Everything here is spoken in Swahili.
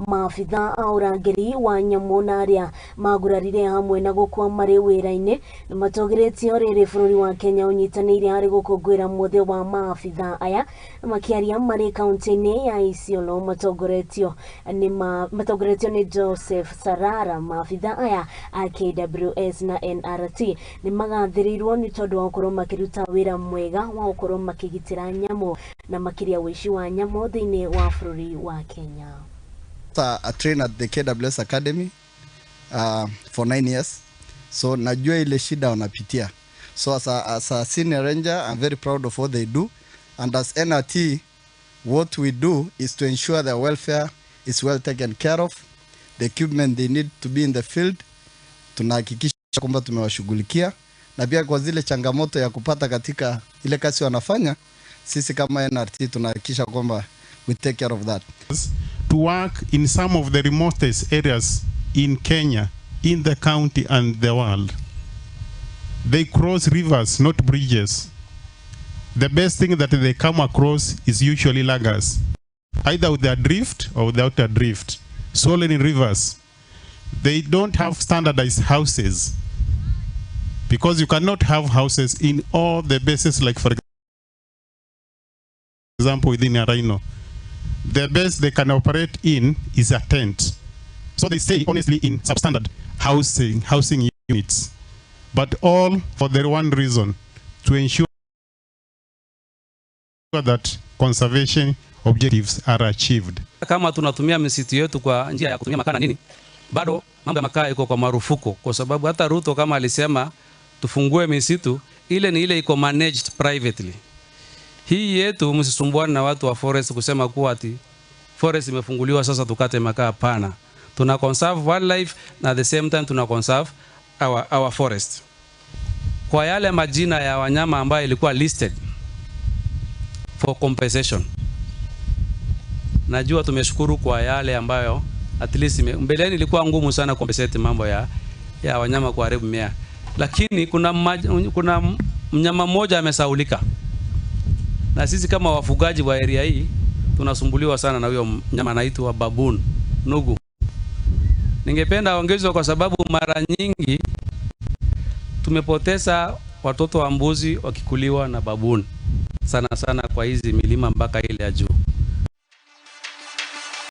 Maabitha a Urangiri wa Nyamu na aria maguraire hamwe na gukua mari wiraini nimatuguritio riri bururi wa Kenya unyitaniire hari gukunguira muthe wa maabitha aya makiaria mari kaunti-ini ya Isiolo. Matuguritio ni Joseph Sarara. Maabitha aya a KWS na NRT ni magathirirwo ni tondu wa gukorwo makiruta wira mwega wa gukorwo makigitira nyamu na makiria wishi wa nyamu thiini wa bururi wa Kenya. I trained at the KWS Academy for 9 years. So najua ile shida wanapitia. So as a senior ranger, I'm very proud of what they do. And as NRT, what we do is to ensure their welfare is well taken care of. The equipment they need to be in the field, tunahakikisha kwamba tumewashughulikia. Na pia kwa zile changamoto ya kupata katika ile kazi wanafanya, sisi kama NRT tunahakikisha kwamba we take care of that. To work in some of the remotest areas in Kenya, in the county and the world. They cross rivers, not bridges. The best thing that they come across is usually laggers, either with their drift or without a drift. Swollen in rivers. They don't have standardized houses, because you cannot have houses in all the bases, like for example within a rhino. The best they can operate in is a tent. So they stay honestly in substandard housing units. But all for the one reason, to ensure that conservation objectives are achieved. Kama tunatumia misitu yetu kwa njia ya kutumia makaa na nini, bado mambo ya makaa iko kwa marufuku, kwa sababu hata Ruto kama alisema tufungue misitu, ile ni ile iko managed privately. Hii yetu msisumbuane na watu wa forest kusema kuwa ati forest imefunguliwa sasa tukate makaa. Hapana. Tuna conserve wildlife na at the same time tuna conserve our forest. Kwa yale majina ya wanyama ambayo ilikuwa listed for compensation, najua tumeshukuru kwa yale ambayo at least mbeleni ilikuwa ngumu sana compensate mambo ya wanyama kuharibu mimea, lakini kuna mnyama mmoja amesaulika. Na sisi kama wafugaji wa area hii tunasumbuliwa sana na huyo mnyama anaitwa baboon, nugu. Ningependa ongezwe kwa sababu mara nyingi tumepoteza watoto wa mbuzi wakikuliwa na baboon sana kwa hizi milima mpaka ile ya juu.